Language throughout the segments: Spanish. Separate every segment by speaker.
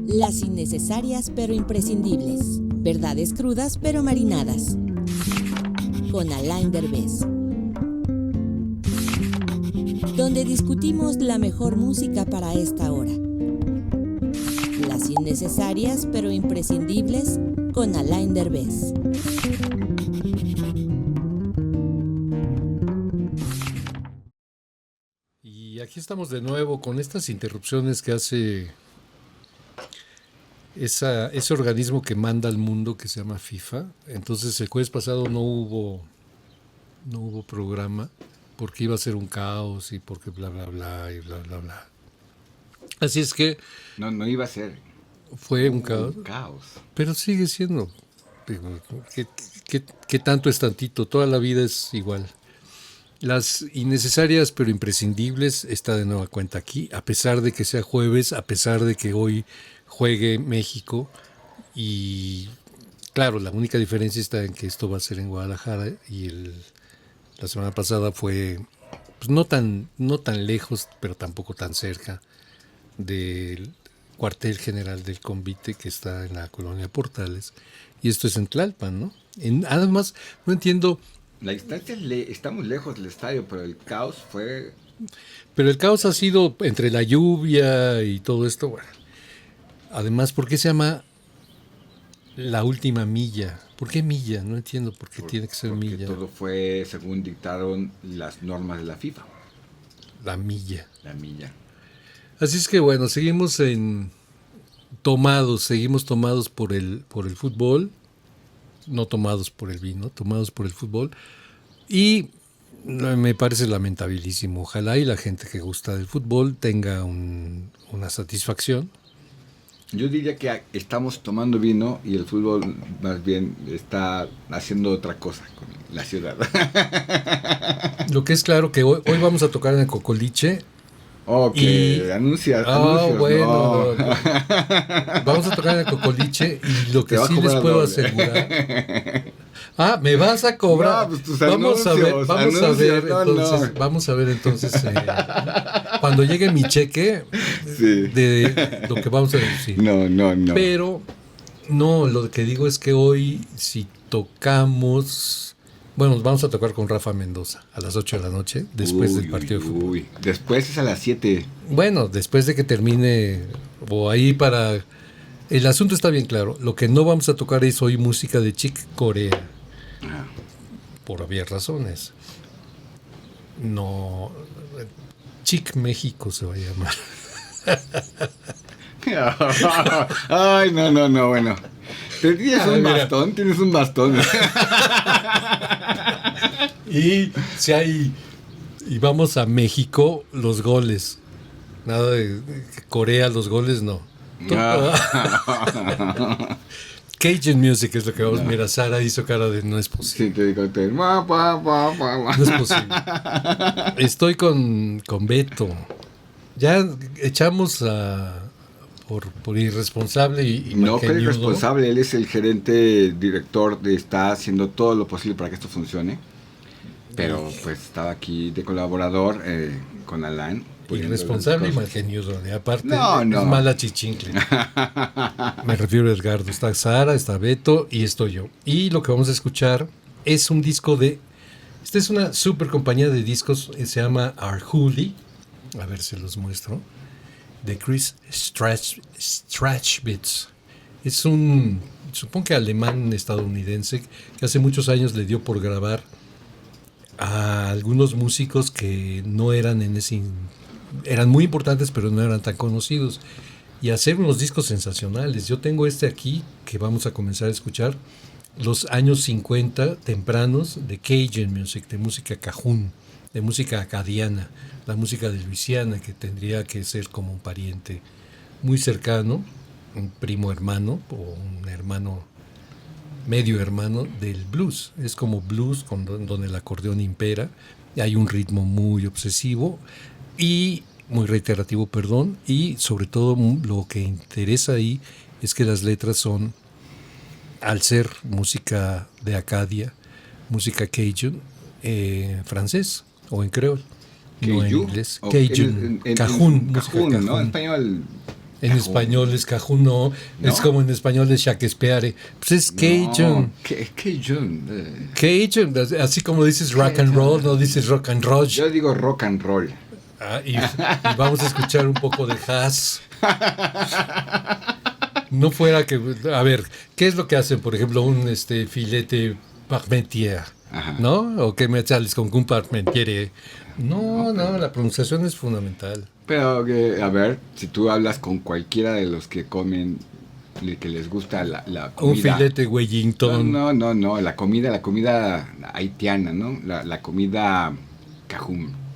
Speaker 1: Las innecesarias pero imprescindibles. Verdades crudas pero marinadas. Con Alain Derbez. Donde discutimos la mejor música para esta hora. Las innecesarias pero imprescindibles con Alain Derbez.
Speaker 2: Y aquí estamos de nuevo con estas interrupciones que hace ese organismo que manda al mundo que se llama FIFA. Entonces el jueves pasado no hubo programa porque iba a ser un caos y porque bla bla bla y bla bla bla. Así es que
Speaker 3: no iba a ser.
Speaker 2: Fue un caos. Pero sigue siendo. ¿Qué tanto es tantito? Toda la vida es igual. Las innecesarias pero imprescindibles está de nueva cuenta aquí, a pesar de que sea jueves, a pesar de que hoy juegue México. Y claro, la única diferencia está en que esto va a ser en Guadalajara y la semana pasada fue pues, no tan lejos, pero tampoco tan cerca del cuartel general del Convite que está en la colonia Portales. Y esto es en Tlalpan, ¿no? Además, no entiendo.
Speaker 3: La distancia estamos lejos del estadio, pero el caos fue.
Speaker 2: Pero el caos ha sido entre la lluvia y todo esto. Bueno. Además, ¿por qué se llama la última milla? ¿Por qué milla? No entiendo por qué tiene que ser
Speaker 3: porque
Speaker 2: milla.
Speaker 3: Todo fue según dictaron las normas de la FIFA.
Speaker 2: La milla.
Speaker 3: La milla.
Speaker 2: Así es que bueno, seguimos tomados por el fútbol, no tomados por el vino, tomados por el fútbol. Y me parece lamentabilísimo. Ojalá y la gente que gusta del fútbol tenga una satisfacción.
Speaker 3: Yo diría que estamos tomando vino y el fútbol más bien está haciendo otra cosa con la ciudad.
Speaker 2: Lo que es claro que hoy vamos a tocar en el Cocoliche.
Speaker 3: Ok, anuncios.
Speaker 2: Bueno, no. Vamos a tocar en el Cocoliche y lo que sí les puedo asegurar. ¿Me vas a cobrar?
Speaker 3: No, pues
Speaker 2: vamos a ver entonces cuando llegue mi cheque de lo que vamos a decir.
Speaker 3: No.
Speaker 2: Pero no, lo que digo es que hoy si tocamos. Bueno, vamos a tocar con Rafa Mendoza a las 8 de la noche, después del partido de fútbol.
Speaker 3: Después es a las 7.
Speaker 2: Bueno, después de que termine, o ahí para... El asunto está bien claro. Lo que no vamos a tocar es hoy música de Chick Corea. Por obvias razones. No... Chick México se va a llamar.
Speaker 3: Ay, no, bueno. ¿Tienes un bastón?
Speaker 2: Y si hay... Y vamos a México, los goles. Nada de Corea, los goles no. Cajun Music es lo que vamos. Mira, Sara hizo cara de no es posible.
Speaker 3: Sí, te digo.
Speaker 2: No es posible. Estoy con Beto. Ya echamos por irresponsable y
Speaker 3: no fue irresponsable, él es el gerente director está haciendo todo lo posible para que esto funcione, pero pues estaba aquí de colaborador con Alain.
Speaker 2: Irresponsable y malgenioso, y aparte
Speaker 3: no.
Speaker 2: Es mala chichincle. Me refiero a Edgardo, está Sara, está Beto y estoy yo. Y lo que vamos a escuchar es un disco esta es una super compañía de discos, se llama Arhoolie, a ver si los muestro, de Chris Strachwitz. Es supongo que alemán estadounidense, que hace muchos años le dio por grabar a algunos músicos que no eran eran muy importantes, pero no eran tan conocidos, y hacer unos discos sensacionales. Yo tengo este aquí, que vamos a comenzar a escuchar, los años 50 tempranos de Cajun Music, de música cajún, de música acadiana, la música de Luisiana, que tendría que ser como un pariente muy cercano, un primo hermano o un hermano, medio hermano del blues. Es como blues donde el acordeón impera, hay un ritmo muy obsesivo y muy reiterativo, y sobre todo lo que interesa ahí es que las letras son, al ser música de Acadia, música Cajun, francés o en creol. No en inglés. Cajun, cajún,
Speaker 3: ¿no? En español.
Speaker 2: En
Speaker 3: Cajún.
Speaker 2: español es cajún, no. Es como en español es Shakespeare. Pues es Cajun.
Speaker 3: Cajun.
Speaker 2: Cajun, así como dices rock and roll, no dices rock and roll.
Speaker 3: Yo digo rock and roll.
Speaker 2: Y vamos a escuchar un poco de jazz. No fuera que... A ver, ¿qué es lo que hacen? Por ejemplo, un filete parmentier, ¿no? ¿O qué me sales con un parmentier? No, la pronunciación es fundamental.
Speaker 3: Pero, a ver, si tú hablas con cualquiera de los que comen, que les gusta la comida...
Speaker 2: Un filete Wellington.
Speaker 3: No, la comida haitiana, ¿no? La comida cajún.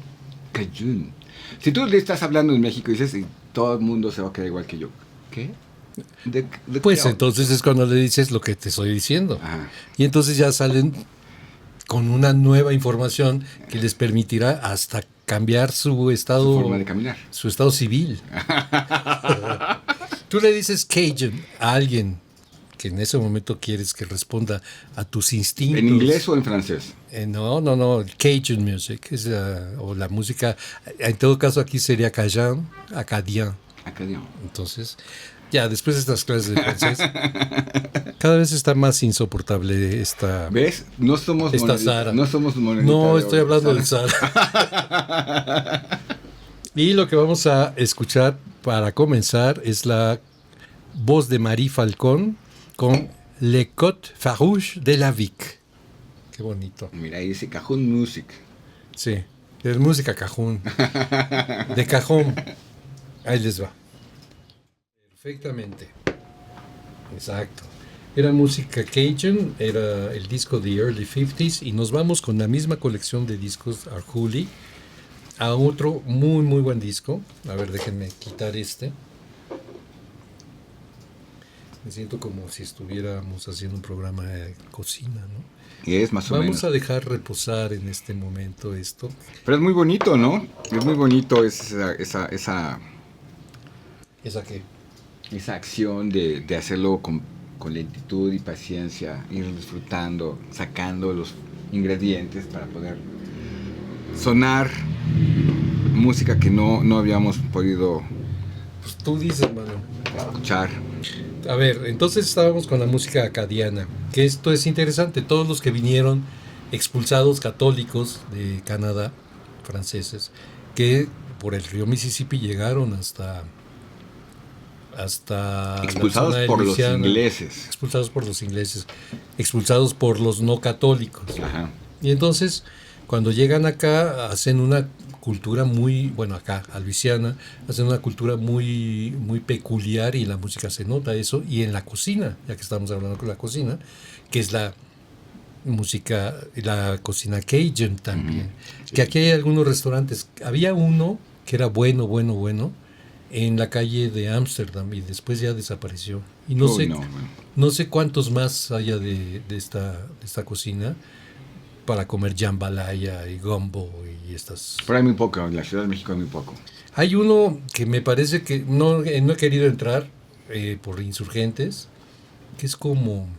Speaker 3: Si tú le estás hablando en México y dices, y todo el mundo se va a quedar igual que yo. ¿Qué?
Speaker 2: Pues entonces es cuando le dices lo que te estoy diciendo.
Speaker 3: Ajá.
Speaker 2: Y entonces ya salen con una nueva información que les permitirá hasta cambiar su estado,
Speaker 3: Su forma de caminar.
Speaker 2: Su estado civil. Tú le dices Cajun a alguien que en ese momento quieres que responda a tus instintos.
Speaker 3: ¿En inglés o en francés?
Speaker 2: No, Cajun music, o la música, en todo caso aquí sería Cajun, acadien. Entonces, ya después de estas clases de francés, cada vez está más insoportable esta...
Speaker 3: ¿Ves? No somos
Speaker 2: Zara.
Speaker 3: No somos monedita.
Speaker 2: No, estoy hablando del Zara. Y lo que vamos a escuchar para comenzar es la voz de Marie Falcón con Le Côte Farouche de la Vic. Qué bonito.
Speaker 3: Mira, ahí dice Cajún Music.
Speaker 2: Sí, es música cajún. De cajón. Ahí les va. Perfectamente. Exacto. Era música Cajun, era el disco de Early 50s y nos vamos con la misma colección de discos Arhoolie a otro muy muy buen disco. A ver, déjenme quitar este. Me siento como si estuviéramos haciendo un programa de cocina, ¿no?
Speaker 3: Y es más o menos.
Speaker 2: Vamos a dejar reposar en este momento esto.
Speaker 3: Pero es muy bonito, ¿no? Es muy bonito esa
Speaker 2: ¿Esa qué?
Speaker 3: esa acción de hacerlo con lentitud y paciencia, ir disfrutando, sacando los ingredientes para poder sonar música que no habíamos podido
Speaker 2: Pues tú dices, mano.
Speaker 3: escuchar.
Speaker 2: A ver, entonces estábamos con la música acadiana, que esto es interesante. Todos los que vinieron expulsados católicos de Canadá, franceses, que por el río Mississippi llegaron hasta
Speaker 3: Expulsados por los ingleses.
Speaker 2: Expulsados por los ingleses, expulsados por los no católicos.
Speaker 3: Ajá.
Speaker 2: Y entonces, cuando llegan acá, hacen una cultura muy, bueno, acá, a Luisiana, hacen una cultura muy, muy peculiar y en la música se nota eso. Y en la cocina, ya que estamos hablando con la cocina, que es la música, la cocina Cajun también.
Speaker 3: Sí.
Speaker 2: Que aquí hay algunos restaurantes. Había uno que era bueno, en la calle de Ámsterdam y después ya desapareció. Y no sé cuántos más haya de esta cocina para comer jambalaya y gumbo y estas.
Speaker 3: Pero hay muy poco, en la Ciudad de México hay muy poco.
Speaker 2: Hay uno que me parece que no he querido entrar por Insurgentes, que es como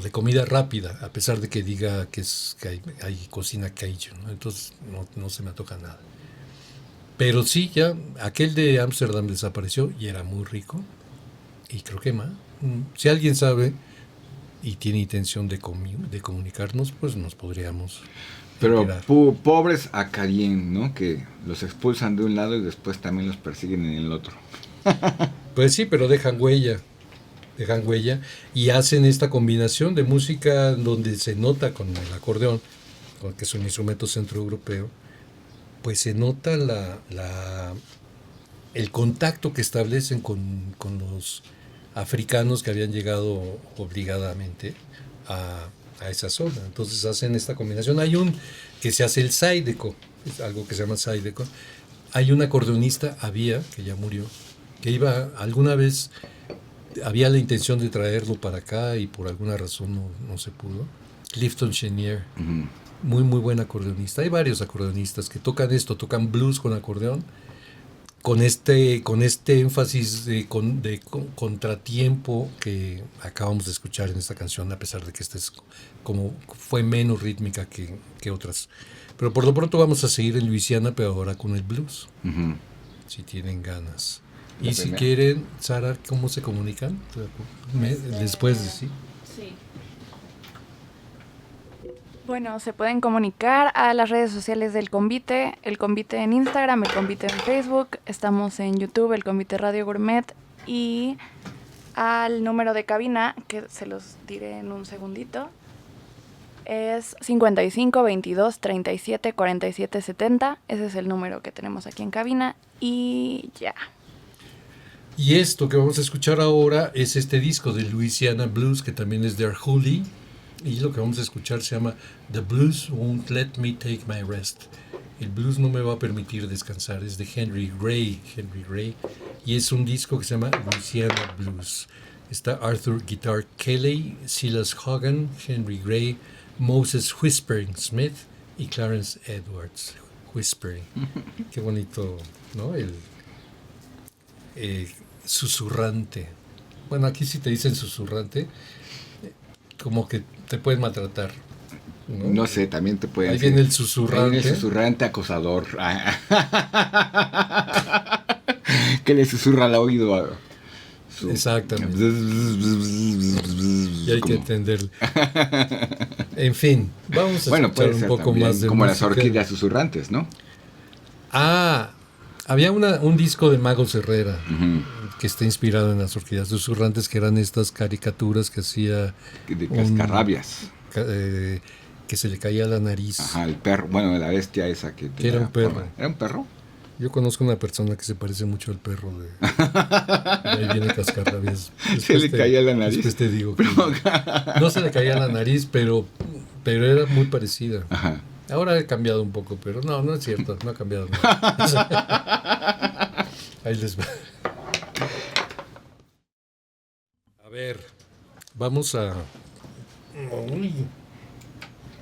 Speaker 2: de comida rápida, a pesar de que diga que hay cocina Cajun, ¿no? Entonces no se me toca nada. Pero sí, ya aquel de Ámsterdam desapareció y era muy rico. Y creo que más. Si alguien sabe y tiene intención de comunicarnos, pues nos podríamos...
Speaker 3: Pero pobres acadiens, ¿no? Que los expulsan de un lado y después también los persiguen en el otro.
Speaker 2: Pues sí, pero dejan huella y hacen esta combinación de música donde se nota con el acordeón, que es un instrumento centroeuropeo, pues se nota el contacto que establecen con los africanos que habían llegado obligadamente a esa zona. Entonces hacen esta combinación. Hay un que se hace el Zydeco, es algo que se llama Zydeco. Hay un acordeonista, que ya murió, que alguna vez había la intención de traerlo para acá y por alguna razón no se pudo. Clifton Chenier. Uh-huh. Muy, muy buen acordeonista. Hay varios acordeonistas que tocan blues con acordeón, con este énfasis de contratiempo que acabamos de escuchar en esta canción, a pesar de que esta fue menos rítmica que otras. Pero por lo pronto vamos a seguir en Luisiana, pero ahora con el blues, uh-huh. Si tienen ganas. Y si quieren, Sara, ¿cómo se comunican? ¿Les puedes decir?
Speaker 4: Sí. Bueno, se pueden comunicar a las redes sociales del Convite, el Convite en Instagram, el Convite en Facebook, estamos en YouTube, el Convite Radio Gourmet, y al número de cabina, que se los diré en un segundito, es 55 22 37 47 70, ese es el número que tenemos aquí en cabina, y ya.
Speaker 2: Y esto que vamos a escuchar ahora es este disco de Louisiana Blues, que también es de Arhoolie. Y lo que vamos a escuchar se llama The Blues Won't Let Me Take My Rest. El blues no me va a permitir descansar. Es de Henry Gray. Y es un disco que se llama Louisiana Blues. Está Arthur Guitar Kelly, Silas Hogan, Henry Gray, Moses Whispering Smith y Clarence Edwards Whispering. Qué bonito, ¿no? El susurrante. Bueno, aquí sí te dicen susurrante, como que te pueden maltratar.
Speaker 3: No sé, también te pueden
Speaker 2: Ahí viene el susurrante.
Speaker 3: Ahí viene el susurrante acosador. Que le susurra al oído.
Speaker 2: Exactamente. Y hay que entenderlo. En fin, vamos a escuchar un poco más de
Speaker 3: como
Speaker 2: música.
Speaker 3: Las orquídeas susurrantes, ¿no?
Speaker 2: Había un disco de Magos Herrera, que está inspirado en las orquídeas susurrantes, que eran estas caricaturas que hacía
Speaker 3: de cascarrabias,
Speaker 2: que se le caía la nariz.
Speaker 3: Ajá, el perro, bueno, la bestia esa que
Speaker 2: era un perro.
Speaker 3: Forma. ¿Era un perro?
Speaker 2: Yo conozco una persona que se parece mucho al perro de ahí viene Cascarrabias.
Speaker 3: Se le caía la nariz.
Speaker 2: Después te digo que no se le caía la nariz, pero era muy parecida.
Speaker 3: Ajá.
Speaker 2: Ahora ha cambiado un poco, pero no es cierto, no ha cambiado nada. Ahí les va. A ver, vamos a... Uy.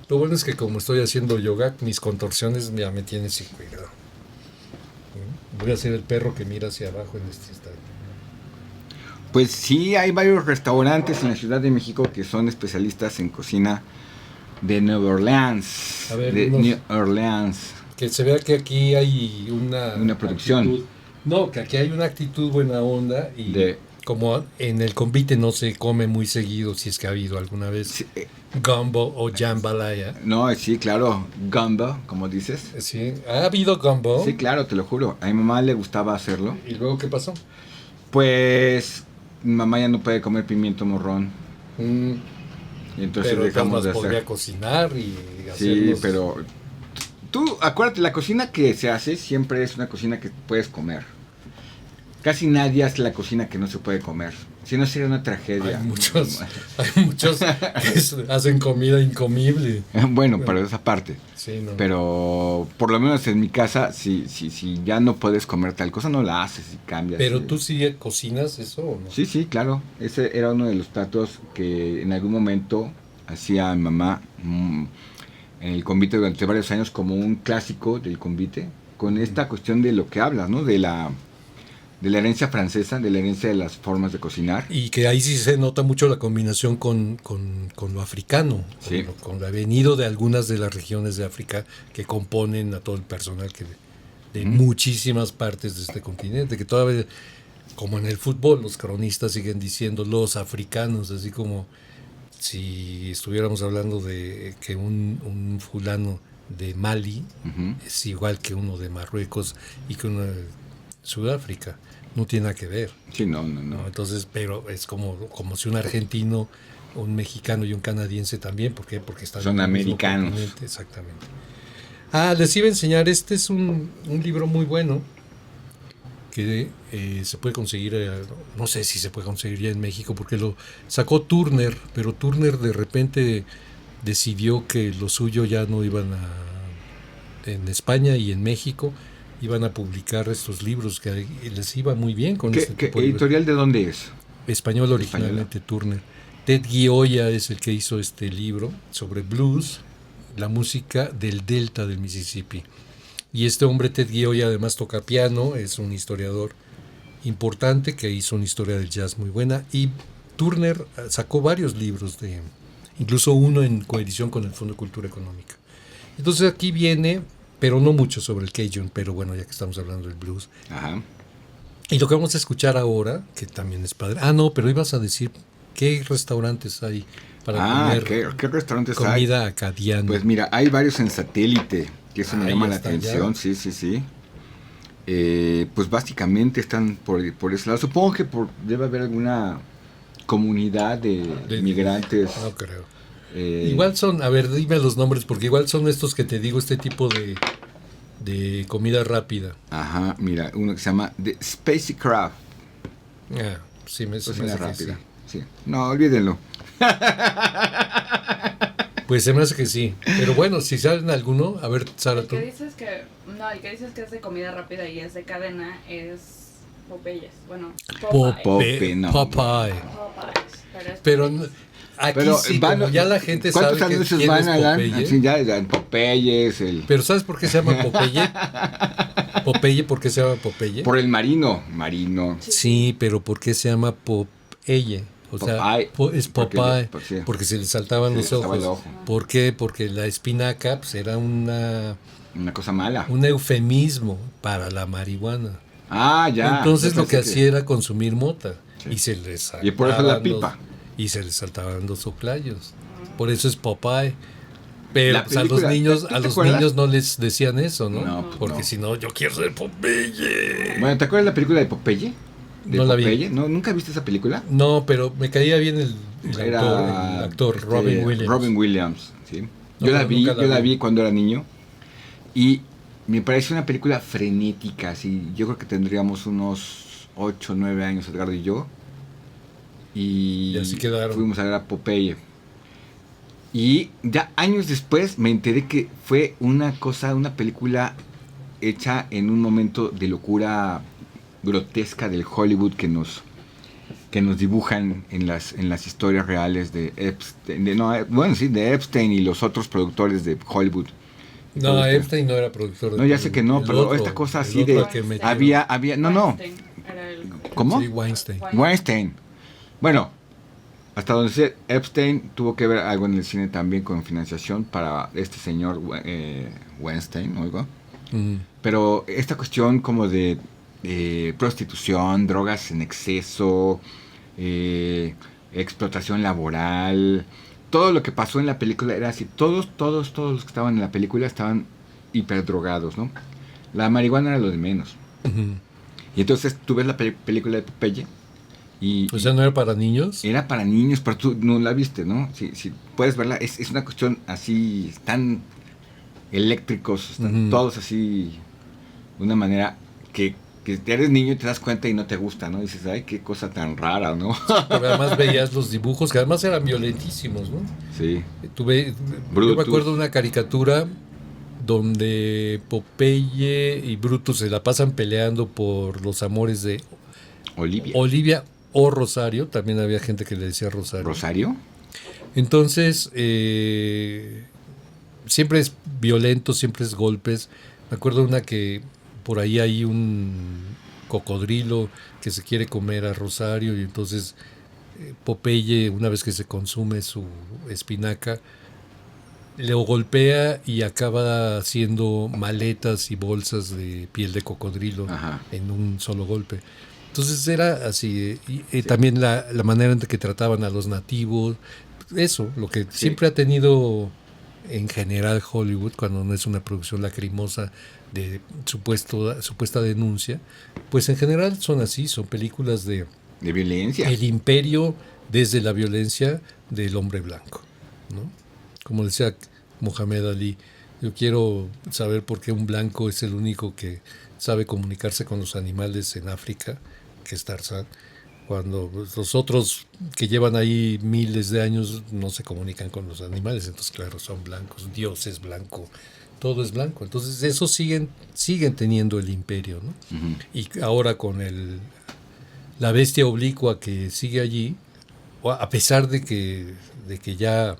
Speaker 2: Lo bueno es que como estoy haciendo yoga, mis contorsiones ya me tienen sin cuidado. Voy a ser el perro que mira hacia abajo en este instante.
Speaker 3: Pues sí, hay varios restaurantes en la Ciudad de México que son especialistas en cocina de Nueva Orleans.
Speaker 2: A ver,
Speaker 3: New Orleans.
Speaker 2: Que se vea que aquí hay
Speaker 3: una producción.
Speaker 2: Actitud, no, que aquí hay una actitud buena onda y como en el Convite no se come muy seguido, si es que ha habido alguna vez sí, gumbo o jambalaya.
Speaker 3: No, sí, claro, gumbo, como dices.
Speaker 2: Sí, ¿ha habido gumbo?
Speaker 3: Sí, claro, te lo juro. A mi mamá le gustaba hacerlo.
Speaker 2: ¿Y luego qué pasó?
Speaker 3: Pues mi mamá ya no puede comer pimiento morrón. Y entonces
Speaker 2: pero
Speaker 3: dejamos de hacer.
Speaker 2: Podría cocinar y
Speaker 3: hacerlos. Sí, pero tú acuérdate, la cocina que se hace siempre es una cocina que puedes comer. Casi nadie hace la cocina que no se puede comer. Si no, sería una tragedia.
Speaker 2: Hay muchos que hacen comida incomible.
Speaker 3: Bueno, para esa parte.
Speaker 2: Sí, no.
Speaker 3: Pero por lo menos en mi casa, si ya no puedes comer tal cosa, no la haces y cambias.
Speaker 2: ¿Pero tú sí cocinas eso o no?
Speaker 3: Sí, claro. Ese era uno de los platos que en algún momento hacía mi mamá en el Convite durante varios años como un clásico del Convite, con esta cuestión de lo que hablas, ¿no? De la herencia francesa, de la herencia de las formas de cocinar.
Speaker 2: Y que ahí sí se nota mucho la combinación con lo africano,
Speaker 3: sí.
Speaker 2: con lo venido de algunas de las regiones de África que componen a todo el personal de muchísimas partes de este continente, que todavía, como en el fútbol, los cronistas siguen diciendo los africanos, así como si estuviéramos hablando de que un fulano de Mali es igual que uno de Marruecos y que uno de Sudáfrica. No tiene nada que ver.
Speaker 3: Sí, no.
Speaker 2: Entonces, pero es como si un argentino, un mexicano y un canadiense también. ¿Por qué? Porque
Speaker 3: son americanos.
Speaker 2: Exactamente. Les iba a enseñar, este es un libro muy bueno que se puede conseguir, no sé si se puede conseguir ya en México, porque lo sacó Turner, pero Turner de repente decidió que lo suyo ya no iban en España y en México iban a publicar estos libros que les iba muy bien con este tipo de
Speaker 3: editorial. ¿De dónde es?
Speaker 2: Español originalmente. Turner. Ted Gioia es el que hizo este libro sobre blues, la música del delta del Mississippi. Y este hombre, Ted Gioia, además toca piano, es un historiador importante que hizo una historia del jazz muy buena, y Turner sacó varios libros, incluso uno en coedición con el Fondo de Cultura Económica. Entonces aquí viene, pero no mucho sobre el Cajun, pero bueno, ya que estamos hablando del blues.
Speaker 3: Ajá.
Speaker 2: Y lo que vamos a escuchar ahora, que también es padre. Ah, no, pero ibas a decir qué restaurantes hay para comer
Speaker 3: ¿qué restaurantes hay?
Speaker 2: comida acadiana.
Speaker 3: Pues mira, hay varios en satélite, que eso me
Speaker 2: Ahí
Speaker 3: llama la
Speaker 2: está,
Speaker 3: atención,
Speaker 2: ya.
Speaker 3: sí. Pues básicamente están por ese lado. Supongo que debe haber alguna comunidad de migrantes.
Speaker 2: No creo.
Speaker 3: eh,
Speaker 2: Igual son, a ver, dime los nombres, porque igual son estos que te digo, este tipo de comida rápida.
Speaker 3: Ajá, mira, uno que se llama The Spacey Craft.
Speaker 2: Ah, sí, se me
Speaker 3: Cocina
Speaker 2: hace que
Speaker 3: rápida.
Speaker 2: sí.
Speaker 3: Sí. No, olvídenlo.
Speaker 2: Pues se me hace que sí. Pero bueno, si saben alguno, a ver, Sara,
Speaker 5: El
Speaker 2: tú.
Speaker 5: que dices que es de comida rápida y es de cadena es Popeyes. Bueno,
Speaker 3: Popeye, no.
Speaker 2: Popeye.
Speaker 5: Popeyes.
Speaker 2: Pero aquí
Speaker 3: Pero
Speaker 2: sí,
Speaker 3: van-
Speaker 2: como ya la gente sabe
Speaker 3: ¿Cuántos
Speaker 2: que
Speaker 3: anuncios
Speaker 2: quién
Speaker 3: van
Speaker 2: es
Speaker 3: a dar?
Speaker 2: Popeye.
Speaker 3: Así ya, Popeyes,
Speaker 2: Pero ¿sabes por qué se llama Popeye? Popeye, ¿por qué se llama Popeye?
Speaker 3: por el marino.
Speaker 2: Sí, pero ¿por qué se llama Popeye? O sea,
Speaker 3: Popeye.
Speaker 2: es
Speaker 3: Porque
Speaker 2: Popeye,
Speaker 3: sí.
Speaker 2: porque se le saltaban
Speaker 3: Se le
Speaker 2: los
Speaker 3: saltaba
Speaker 2: ojos.
Speaker 3: el ojo.
Speaker 2: ¿Por qué? Porque la espinaca pues, era
Speaker 3: Una cosa mala.
Speaker 2: un eufemismo para la marihuana.
Speaker 3: Ah, ya.
Speaker 2: Entonces
Speaker 3: Yo
Speaker 2: lo que
Speaker 3: pensé
Speaker 2: hacía era consumir mota.
Speaker 3: Sí.
Speaker 2: Y se les
Speaker 3: Y por eso la
Speaker 2: saltaban
Speaker 3: pipa.
Speaker 2: y se les saltaban los soplayos. Por eso es Popeye. Pero
Speaker 3: La
Speaker 2: pues, a los
Speaker 3: película,
Speaker 2: niños,
Speaker 3: ¿tú te
Speaker 2: a los
Speaker 3: acuerdas?
Speaker 2: niños no les decían eso, ¿no?
Speaker 3: No,
Speaker 2: Porque
Speaker 3: no.
Speaker 2: si no, yo quiero ser Popeye.
Speaker 3: Bueno, ¿te acuerdas de la película de Popeye?
Speaker 2: No la vi.
Speaker 3: Popeye? ¿No? ¿Nunca viste esa película?
Speaker 2: No, pero me caía bien el actor Robin Williams.
Speaker 3: Robin Williams, sí.
Speaker 2: No,
Speaker 3: Yo la
Speaker 2: pero
Speaker 3: vi,
Speaker 2: nunca la vi.
Speaker 3: cuando era niño y me pareció una película frenética, así. Yo creo que tendríamos unos 8 o 9 años, Edgardo y yo. Y
Speaker 2: así quedaron.
Speaker 3: fuimos a ver a Popeye. Y ya años después me enteré que fue una película hecha en un momento de locura grotesca del Hollywood que nos dibujan en las historias reales de Epstein, de Epstein y los otros productores de Hollywood.
Speaker 2: No, Epstein no era productor.
Speaker 3: No, ya sé que no,
Speaker 2: el
Speaker 3: pero
Speaker 2: otro,
Speaker 3: esta cosa
Speaker 2: el
Speaker 3: así
Speaker 2: otro
Speaker 3: de
Speaker 2: que metieron.
Speaker 3: había no. ¿Cómo?
Speaker 2: Sí, Weinstein.
Speaker 3: Weinstein. Bueno, hasta donde sé, Epstein tuvo que ver algo en el cine también con financiación para este señor Weinstein, oigo.
Speaker 2: Mm.
Speaker 3: Pero esta cuestión como de prostitución, drogas en exceso, explotación laboral, todo lo que pasó en la película era así. Todos los que estaban en la película estaban hiperdrogados, ¿no? La marihuana era lo de menos.
Speaker 2: Ujú.
Speaker 3: Y entonces tú ves la película de Popeye y
Speaker 2: O sea, ¿no era para niños?
Speaker 3: era para niños, pero tú no la viste, ¿no? Si puedes verla, es una cuestión así, están eléctricos, están
Speaker 2: Ujú.
Speaker 3: todos así, de una manera que eres niño y te das cuenta y no te gusta, ¿no? Y dices, ay, qué cosa tan rara, ¿no?
Speaker 2: Pero además veías los dibujos, que además eran violentísimos, ¿no?
Speaker 3: Sí.
Speaker 2: Yo
Speaker 3: Brutus.
Speaker 2: me acuerdo de una caricatura donde Popeye y Brutus se la pasan peleando por los amores de Olivia o Rosario. También había gente que le decía Rosario.
Speaker 3: ¿Rosario?
Speaker 2: Entonces, siempre es violento, siempre es golpes. Me acuerdo de una que por ahí hay un cocodrilo que se quiere comer a Rosario y entonces Popeye, una vez que se consume su espinaca, lo golpea y acaba haciendo maletas y bolsas de piel de cocodrilo.
Speaker 3: Ajá.
Speaker 2: En un solo golpe. Entonces era así, y también la manera en que trataban a los nativos, eso, lo que siempre ha tenido en general Hollywood, cuando no es una producción lacrimosa de supuesta denuncia, pues en general son así, son películas de
Speaker 3: De violencia.
Speaker 2: el imperio desde la violencia del hombre blanco, ¿no? Como decía Mohamed Ali, yo quiero saber por qué un blanco es el único que sabe comunicarse con los animales en África, que es Tarzán, cuando los otros que llevan ahí miles de años no se comunican con los animales. Entonces, claro, son blancos, Dios es blanco, todo es blanco. Entonces, eso siguen teniendo el imperio, ¿no?
Speaker 3: Ujú.
Speaker 2: Y ahora con la bestia oblicua que sigue allí, a pesar de que ya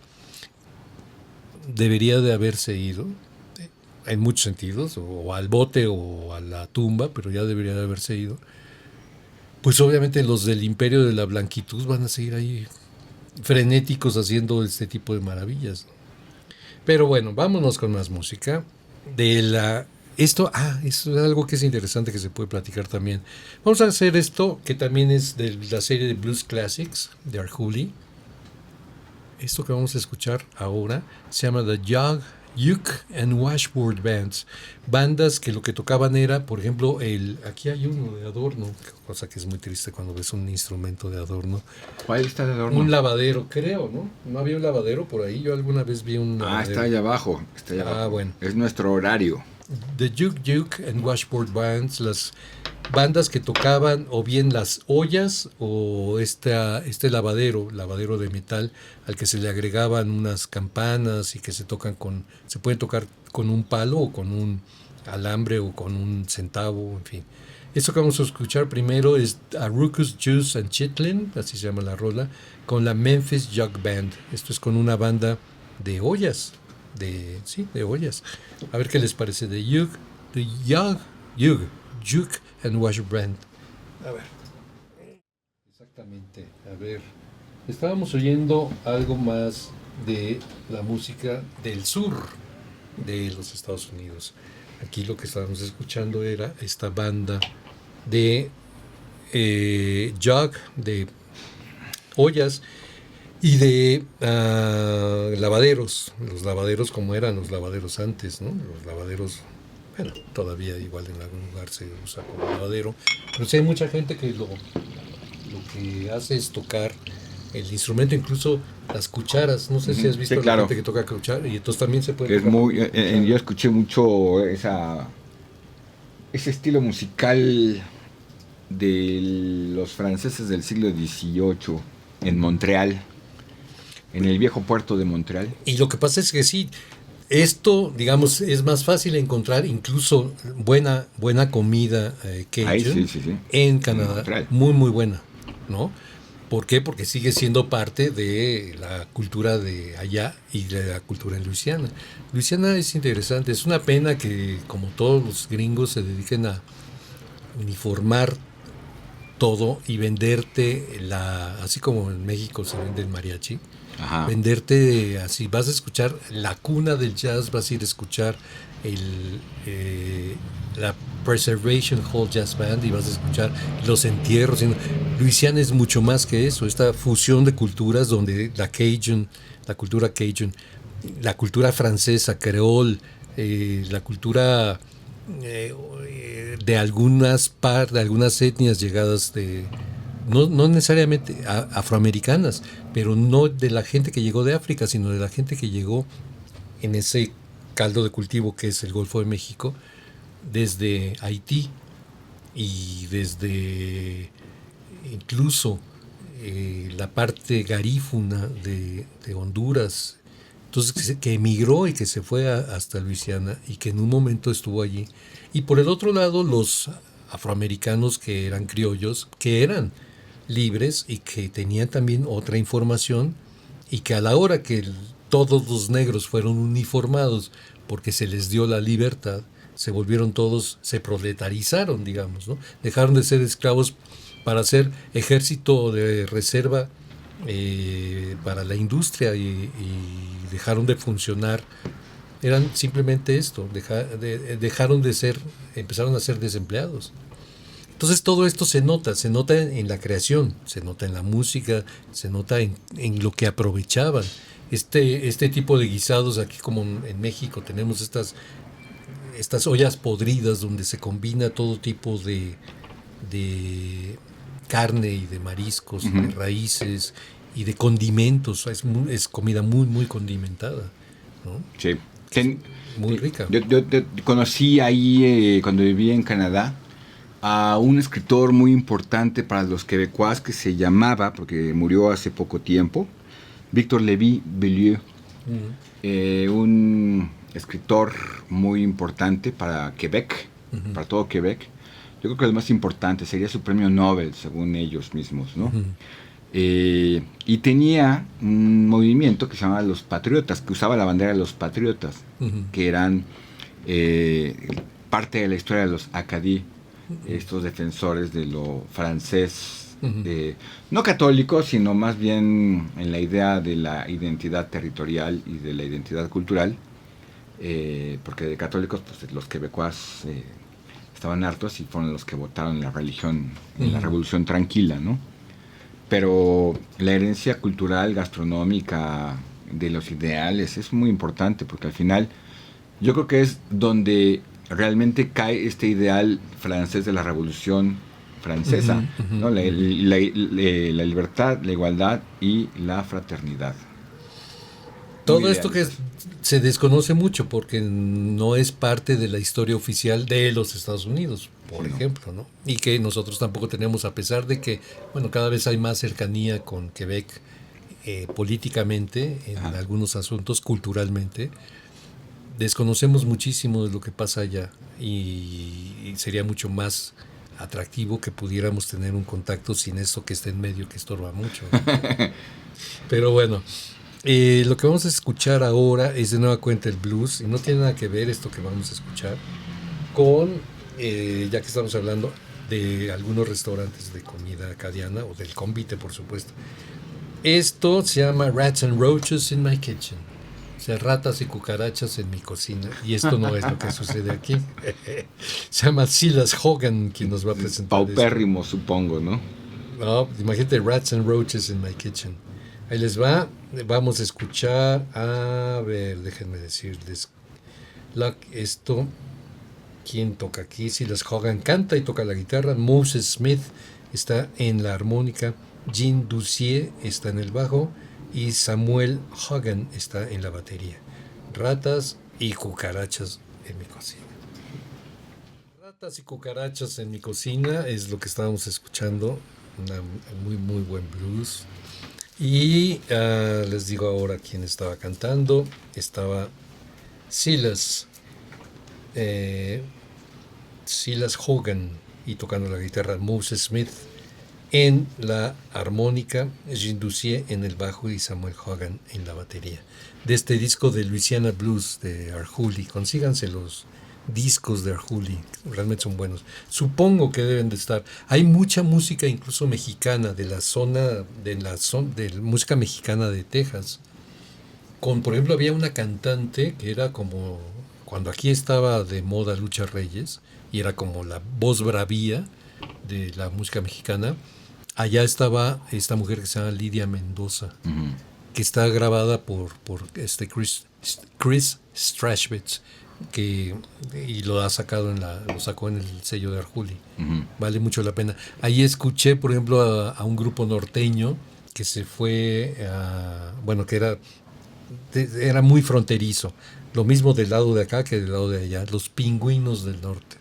Speaker 2: debería de haberse ido, en muchos sentidos, o al bote o a la tumba, pero ya debería de haberse ido, pues obviamente los del imperio de la blanquitud van a seguir ahí frenéticos haciendo este tipo de maravillas. Pero bueno, vámonos con más música de la Esto es algo que es interesante que se puede platicar también. Vamos a hacer esto, que también es de la serie de Blues Classics de Arhoolie. Esto que vamos a escuchar ahora se llama The Uke and Washboard Bands. Bandas que lo que tocaban era, por ejemplo, aquí hay uno de adorno, cosa que es muy triste cuando ves un instrumento de adorno.
Speaker 3: ¿Cuál está de adorno?
Speaker 2: Un lavadero, creo, ¿no? ¿No había un lavadero por ahí? Yo alguna vez vi un lavadero.
Speaker 3: Está allá abajo.
Speaker 2: Bueno.
Speaker 3: Es nuestro horario.
Speaker 2: The Uke and Washboard Bands, las bandas que tocaban o bien las ollas o este lavadero de metal al que se le agregaban unas campanas y que se pueden tocar con un palo o con un alambre o con un centavo, en fin. Esto que vamos a escuchar primero es a Ruckus, Juice and Chitlin, así se llama la rola, con la Memphis Jug Band. Esto es con una banda de ollas. De ollas. A ver qué les parece. The Uke and Washboard Band. A ver. Exactamente. A ver. Estábamos oyendo algo más de la música del sur de los Estados Unidos. Aquí lo que estábamos escuchando era esta banda de jug, de ollas y de lavaderos. Los lavaderos como eran los lavaderos antes, ¿no? Los lavaderos, bueno, todavía igual en algún lugar se usa como lavadero, pero sí hay mucha gente que lo que hace es tocar el instrumento, incluso las cucharas. No sé si has visto la gente que toca cuchara, y entonces también se puede tocar.
Speaker 3: Yo escuché mucho ese estilo musical de los franceses del siglo XVIII en Montreal, en el viejo puerto de Montreal.
Speaker 2: Y lo que pasa es que sí, esto, digamos, es más fácil encontrar incluso buena comida Cajun en Canadá, muy muy buena, ¿no? ¿Por qué? Porque sigue siendo parte de la cultura de allá y de la cultura en Luisiana. Luisiana es interesante, es una pena que como todos los gringos se dediquen a uniformar todo y venderte así como en México se vende el mariachi. Ajá. Venderte así, vas a escuchar la cuna del jazz, vas a ir a escuchar la Preservation Hall Jazz Band y vas a escuchar los entierros. Luisiana es mucho más que eso, esta fusión de culturas donde la cultura Cajun, la cultura francesa, creol, la cultura de algunas etnias llegadas no necesariamente afroamericanas, pero no de la gente que llegó de África, sino de la gente que llegó en ese caldo de cultivo que es el Golfo de México, desde Haití y desde incluso la parte garífuna de Honduras. Entonces que emigró y que se fue hasta Luisiana y que en un momento estuvo allí. Y por el otro lado los afroamericanos que eran criollos, que eran libres y que tenían también otra información, y que a la hora que todos los negros fueron uniformados porque se les dio la libertad, se volvieron todos, se proletarizaron, digamos, ¿no? Dejaron de ser esclavos para ser ejército de reserva para la industria y dejaron de funcionar. Eran simplemente esto, dejaron de ser, empezaron a ser desempleados. Entonces todo esto se nota en la creación, se nota en la música, se nota en lo que aprovechaban. Este tipo de guisados, aquí como en México tenemos estas ollas podridas donde se combina todo tipo de carne y de mariscos, de raíces y de condimentos. Es comida muy, muy condimentada, ¿no?
Speaker 3: Sí.
Speaker 2: Muy rica.
Speaker 3: Yo conocí ahí, cuando vivía en Canadá, a un escritor muy importante para los quebecuas que se llamaba, porque murió hace poco tiempo, Victor Lévy-Beaulieu. Un escritor muy importante para Quebec, para todo Quebec. Yo creo que el más importante sería su premio Nobel, según ellos mismos, ¿no? Y tenía un movimiento que se llamaba Los Patriotas, que usaba la bandera de los patriotas, que eran parte de la historia de los Acadie, estos defensores de lo francés, no católicos, sino más bien en la idea de la identidad territorial y de la identidad cultural, porque de católicos pues los quebecuas estaban hartos y fueron los que votaron la religión en la Revolución Tranquila, ¿no? Pero la herencia cultural, gastronómica, de los ideales es muy importante, porque al final yo creo que es donde realmente cae este ideal francés de la Revolución Francesa, ¿no? La libertad, la igualdad y la fraternidad.
Speaker 2: Todo esto que se desconoce mucho porque no es parte de la historia oficial de los Estados Unidos, por ejemplo, ¿no? Y que nosotros tampoco tenemos, a pesar de que, bueno, cada vez hay más cercanía con Quebec políticamente, en algunos asuntos, culturalmente, desconocemos muchísimo de lo que pasa allá y sería mucho más atractivo que pudiéramos tener un contacto sin esto que está en medio, que estorba mucho, ¿no? Pero bueno, lo que vamos a escuchar ahora es de nueva cuenta el blues, y no tiene nada que ver esto que vamos a escuchar con, ya que estamos hablando de algunos restaurantes de comida acadiana, o del convite, por supuesto. Esto se llama Rats and Roaches in My Kitchen. O sea, ratas y cucarachas en mi cocina. Y esto no es lo que sucede aquí. Se llama Silas Hogan quien nos va a presentar.
Speaker 3: Paupérrimo,
Speaker 2: esto.
Speaker 3: Supongo, ¿no?
Speaker 2: No, imagínate, Rats and Roaches in My Kitchen. Ahí les va. Vamos a escuchar. A ver, déjenme decirles. Esto. ¿Quién toca aquí? Silas Hogan canta y toca la guitarra. Moses Smith está en la armónica. Jean Ducier está en el bajo. Y Samuel Hogan está en la batería. Ratas y cucarachas en mi cocina. Ratas y cucarachas en mi cocina es lo que estábamos escuchando. Muy, muy buen blues. Y les digo ahora quién estaba cantando. Estaba Silas Hogan y tocando la guitarra Moses Smith. En la armónica, Jean Ducier en el bajo y Samuel Hogan en la batería. De este disco de Louisiana Blues de Arhoolie. Consíganse los discos de Arhoolie, realmente son buenos. Supongo que deben de estar. Hay mucha música, incluso mexicana, de la música mexicana de Texas. Por ejemplo, había una cantante que era como, cuando aquí estaba de moda Lucha Reyes, y era como la voz bravía de la música mexicana. Allá estaba esta mujer que se llama Lidia Mendoza, que está grabada por Chris Strashwitz, y lo sacó en el sello de Arhoolie. Vale mucho la pena. Ahí escuché, por ejemplo, a un grupo norteño que se fue que era muy fronterizo. Lo mismo del lado de acá que del lado de allá. Los Pingüinos del Norte.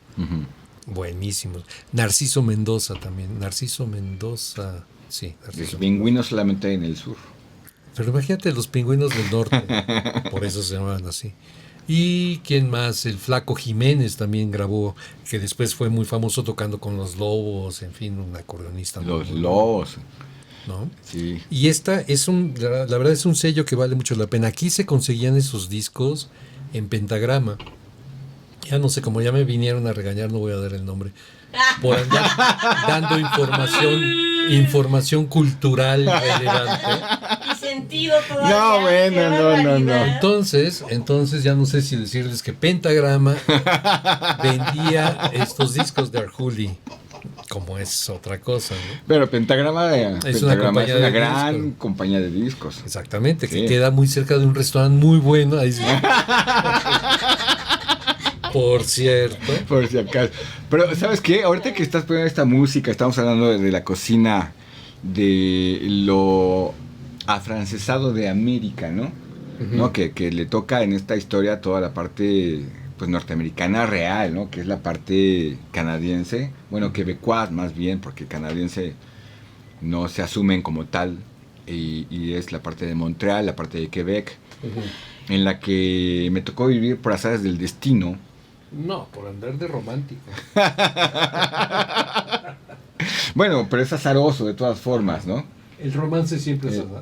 Speaker 2: Buenísimos. Narciso Mendoza también. Narciso Mendoza. Sí,
Speaker 3: Narciso. Pingüinos solamente en el sur.
Speaker 2: Pero imagínate los Pingüinos del Norte. Por eso se llamaban así. Y quién más, el Flaco Jiménez también grabó, que después fue muy famoso tocando con los Lobos, en fin, un acordeonista.
Speaker 3: Los Lobos.
Speaker 2: ¿No?
Speaker 3: Sí.
Speaker 2: Y esta es la verdad es un sello que vale mucho la pena. Aquí se conseguían esos discos en pentagrama. Ya no sé, como ya me vinieron a regañar, no voy a dar el nombre. Por andar dando información cultural relevante.
Speaker 6: Y sentido todavía.
Speaker 3: No.
Speaker 2: Entonces ya no sé si decirles que Pentagrama vendía estos discos de Arhoolie, como es otra cosa, ¿no?
Speaker 3: Pero Pentagrama es una gran
Speaker 2: discos.
Speaker 3: Compañía de discos.
Speaker 2: Exactamente,
Speaker 3: sí.
Speaker 2: Que queda muy cerca de un restaurante muy bueno. Ahí sí. Por cierto.
Speaker 3: Por si acaso. Pero, ¿sabes qué? Ahorita que estás poniendo esta música, estamos hablando de la cocina, de lo afrancesado de América, ¿no? ¿No? Que le toca en esta historia toda la parte pues norteamericana real, ¿no? Que es la parte canadiense. Bueno, quebecois más bien, porque canadiense no se asumen como tal. Y es la parte de Montreal, la parte de Quebec, en la que me tocó vivir por azares del destino.
Speaker 2: No, por andar de romántico.
Speaker 3: Bueno, pero es azaroso de todas formas, ¿no?
Speaker 2: El romance siempre es azaroso.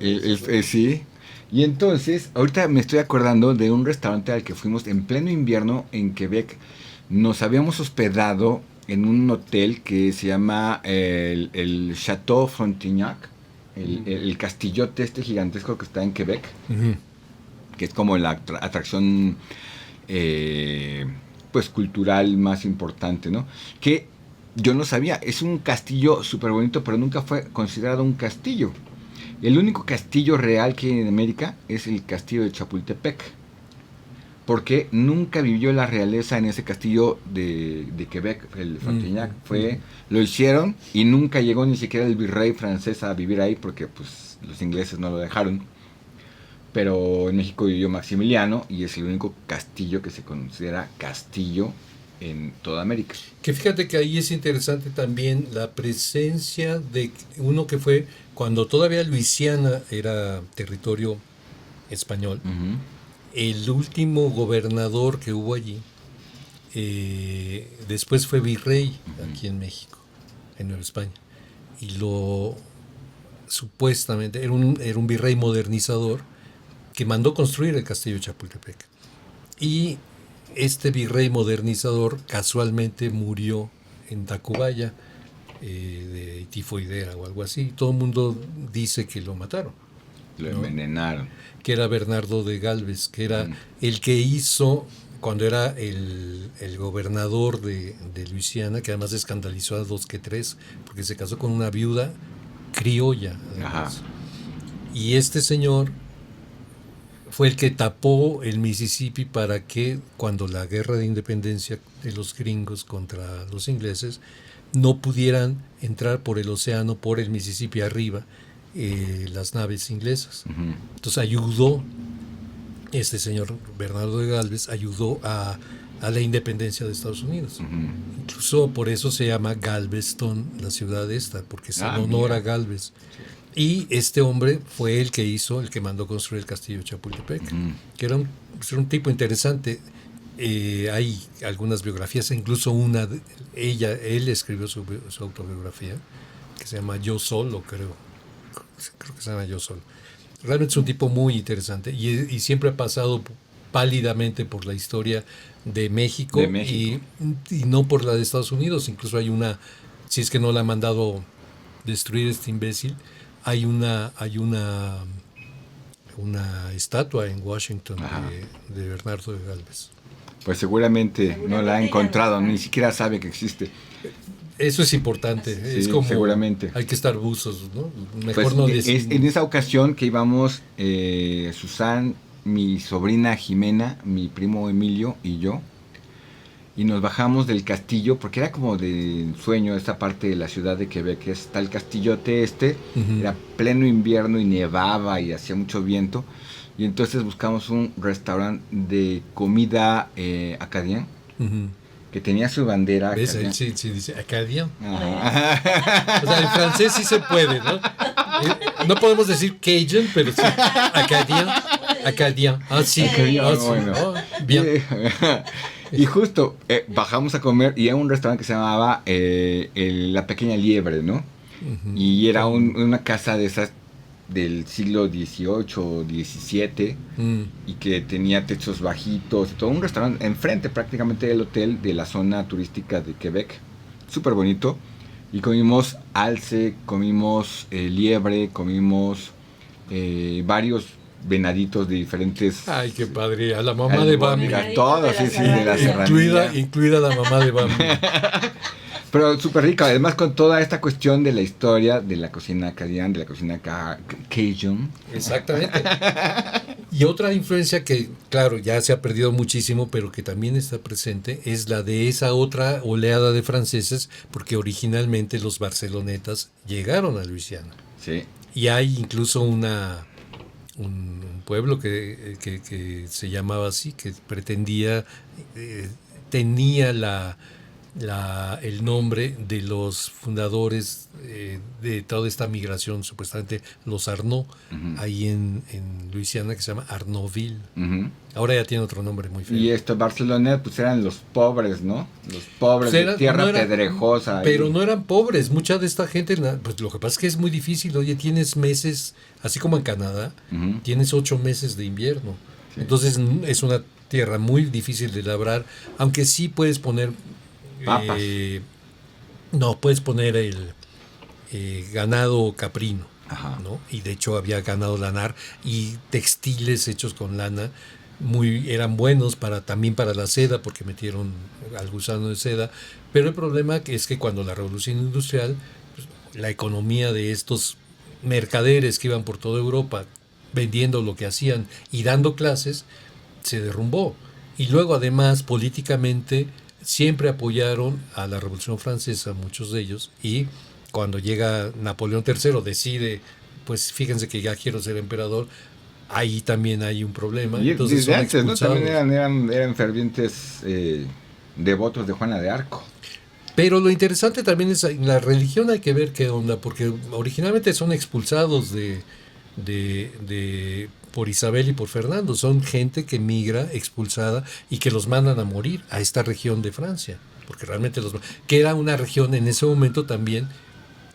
Speaker 3: Sí. Y entonces, ahorita me estoy acordando de un restaurante al que fuimos en pleno invierno en Quebec. Nos habíamos hospedado en un hotel que se llama el Chateau Frontignac, el castillote este gigantesco que está en Quebec, que es como la atracción pues cultural más importante, ¿no? Que yo no sabía, es un castillo súper bonito, pero nunca fue considerado un castillo. El único castillo real que hay en América es el castillo de Chapultepec, porque nunca vivió la realeza en ese castillo de Quebec, el Frontenac. Lo hicieron y nunca llegó ni siquiera el virrey francés a vivir ahí, porque pues los ingleses no lo dejaron. Pero en México vivió Maximiliano y es el único castillo que se considera castillo en toda América.
Speaker 2: Que fíjate que ahí es interesante también la presencia de uno que fue cuando todavía Luisiana era territorio español.
Speaker 3: Uh-huh.
Speaker 2: El último gobernador que hubo allí, después fue virrey aquí en México, en Nueva España. Y supuestamente era un virrey modernizador que mandó construir el castillo de Chapultepec. Y este virrey modernizador casualmente murió en Tacubaya de tifoidea o algo así. Todo el mundo dice que lo mataron.
Speaker 3: Lo envenenaron.
Speaker 2: Que era Bernardo de Galvez, que era el que hizo, cuando era el gobernador de Luisiana, que además escandalizó a 2 que 3, porque se casó con una viuda criolla. Además. Y este señor fue el que tapó el Mississippi para que cuando la guerra de independencia de los gringos contra los ingleses no pudieran entrar por el océano, por el Mississippi arriba, las naves inglesas. Uh-huh. Entonces ayudó, este señor Bernardo de Galvez ayudó a la independencia de Estados Unidos. Uh-huh. Incluso por eso se llama Galveston, la ciudad esta, porque es en honor a Galvez. Y este hombre fue el que mandó construir el castillo de Chapultepec, que era un tipo interesante. Hay algunas biografías, incluso él escribió su autobiografía, que se llama Yo Solo, creo que se llama Yo Solo. Realmente es un tipo muy interesante y siempre ha pasado pálidamente por la historia de México. Y no por la de Estados Unidos. Incluso hay si es que no la ha mandado destruir este imbécil, hay una estatua en Washington de Bernardo de Galvez.
Speaker 3: Pues seguramente no la ha encontrado, ni siquiera sabe que existe.
Speaker 2: Eso es importante. Sí, es como
Speaker 3: seguramente.
Speaker 2: Hay que estar buzos, ¿no? Mejor
Speaker 3: pues
Speaker 2: no decir.
Speaker 3: En esa ocasión que íbamos, Susan, mi sobrina Jimena, mi primo Emilio y yo, y nos bajamos del castillo, porque era como de sueño esta parte de la ciudad de Quebec, está el castillote era pleno invierno y nevaba y hacía mucho viento, y entonces buscamos un restaurante de comida acadiana, que tenía su bandera.
Speaker 2: ¿Ves? Sí, dice Acadian. O sea, en francés sí se puede, ¿no? No podemos decir Cajun, pero sí Acadian. Sí.
Speaker 3: Bueno.
Speaker 2: Bien.
Speaker 3: Y justo bajamos a comer y era un restaurante que se llamaba La Pequeña Liebre, ¿no? Uh-huh. Y era una casa de esas del siglo XVIII o XVII y que tenía techos bajitos, todo un restaurante enfrente prácticamente del hotel de la zona turística de Quebec, súper bonito, y comimos alce, comimos liebre, comimos varios venaditos de diferentes...
Speaker 2: Ay, qué padre, a la mamá de Bambi.
Speaker 3: Todo, sí, de la serranía.
Speaker 2: Incluida la mamá de Bambi.
Speaker 3: Pero súper rica, además con toda esta cuestión de la historia de la cocina acadiana, de la cocina Cajun.
Speaker 2: Exactamente. Y otra influencia que, claro, ya se ha perdido muchísimo, pero que también está presente, es la de esa otra oleada de franceses, porque originalmente los barcelonetas llegaron a Luisiana.
Speaker 3: Sí.
Speaker 2: Y hay incluso un pueblo que se llamaba así, que pretendía, tenía el nombre de los fundadores de toda esta migración, supuestamente los Arnaud, ahí en Luisiana, que se llama Arnaudville. Ahora ya tiene otro nombre muy feo.
Speaker 3: Y estos barceloneses pues eran los pobres, ¿no? Los pobres de tierra pedrejosa.
Speaker 2: Pero no eran pobres, mucha de esta gente, pues lo que pasa es que es muy difícil. Oye, tienes meses, así como en Canadá, tienes 8 meses de invierno. Sí. Entonces es una tierra muy difícil de labrar, aunque sí puedes poner...
Speaker 3: papas.
Speaker 2: No, puedes poner el ganado caprino, ¿no? Y de hecho había ganado lanar y textiles hechos con lana eran buenos también para la seda, porque metieron al gusano de seda, pero el problema es que cuando la revolución industrial, pues, la economía de estos mercaderes que iban por toda Europa vendiendo lo que hacían y dando clases, se derrumbó. Y luego además políticamente siempre apoyaron a la Revolución Francesa, muchos de ellos, y cuando llega Napoleón III decide, pues fíjense que ya quiero ser emperador, ahí también hay un problema.
Speaker 3: Y
Speaker 2: entonces
Speaker 3: desde
Speaker 2: son
Speaker 3: antes, ¿no?
Speaker 2: expulsados.
Speaker 3: También eran fervientes devotos de Juana de Arco.
Speaker 2: Pero lo interesante también es en la religión, hay que ver qué onda, porque originalmente son expulsados por Isabel y por Fernando, son gente que migra expulsada y que los mandan a morir a esta región de Francia, porque realmente que era una región en ese momento también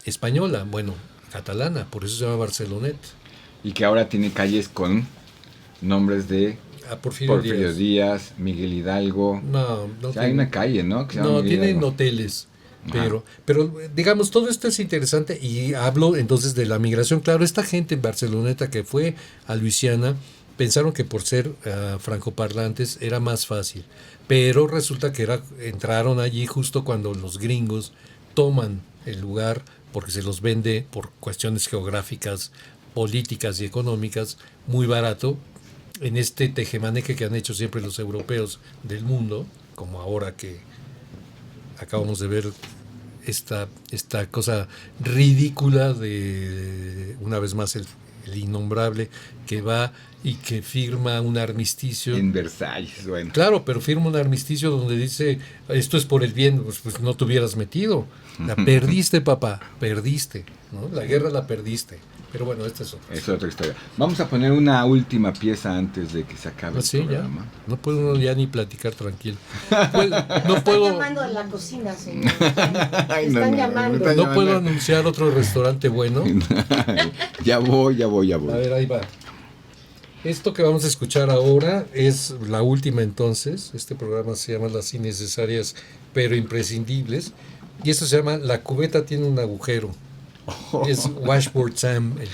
Speaker 2: española, bueno, catalana, por eso se llama Barcelonet.
Speaker 3: Y que ahora tiene calles con nombres de Porfirio Díaz, Miguel Hidalgo.
Speaker 2: No
Speaker 3: hay una calle, ¿no?
Speaker 2: No, tienen hoteles. Pero digamos, todo esto es interesante y hablo entonces de la migración. Claro, esta gente en Barceloneta que fue a Luisiana pensaron que por ser francoparlantes era más fácil, pero resulta que entraron allí justo cuando los gringos toman el lugar porque se los vende por cuestiones geográficas, políticas y económicas muy barato en este tejemaneje que han hecho siempre los europeos del mundo, como ahora que acabamos de ver esta cosa ridícula de una vez más el innombrable que va y que firma un armisticio
Speaker 3: en Versalles, bueno.
Speaker 2: Claro, pero firma un armisticio donde dice esto es por el bien, pues no te hubieras metido, la perdiste, papá, perdiste, ¿no? La guerra la perdiste. Pero bueno, esta es
Speaker 3: otra historia. Vamos a poner una última pieza antes de que se acabe el programa.
Speaker 2: Ya. No puedo uno ya ni platicar tranquilo.
Speaker 6: No puedo. Están llamando a la cocina, señor. Están llamando.
Speaker 2: No puedo anunciar otro restaurante bueno.
Speaker 3: Ya voy.
Speaker 2: A ver, ahí va. Esto que vamos a escuchar ahora es la última entonces. Este programa se llama Las Innecesarias pero Imprescindibles. Y esto se llama La cubeta tiene un agujero. Es Washboard Sam el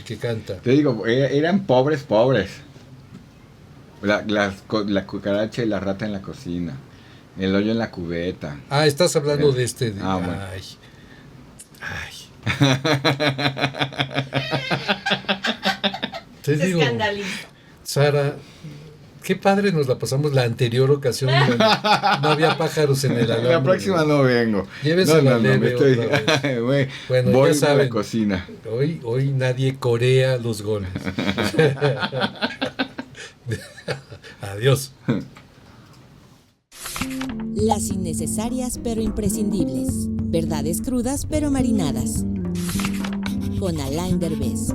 Speaker 2: que canta.
Speaker 3: Te digo, eran pobres. La cucaracha y la rata en la cocina. El hoyo en la cubeta.
Speaker 2: Estás hablando de este.
Speaker 3: Bueno.
Speaker 2: Te digo, Sara, qué padre nos la pasamos la anterior ocasión. No había pájaros en el alambre.
Speaker 3: La próxima no vengo.
Speaker 2: Llévesela leve otra vez. Bueno,
Speaker 3: voy
Speaker 2: ya saben,
Speaker 3: a la cocina.
Speaker 2: Hoy nadie corea los goles. Adiós.
Speaker 1: Las innecesarias pero imprescindibles. Verdades crudas pero marinadas. Con Alain Derbez.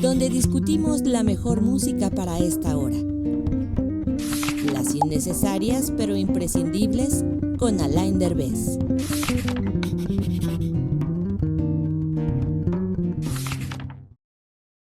Speaker 1: Donde discutimos la mejor música para esta hora. Las innecesarias pero imprescindibles con Alain Derbez.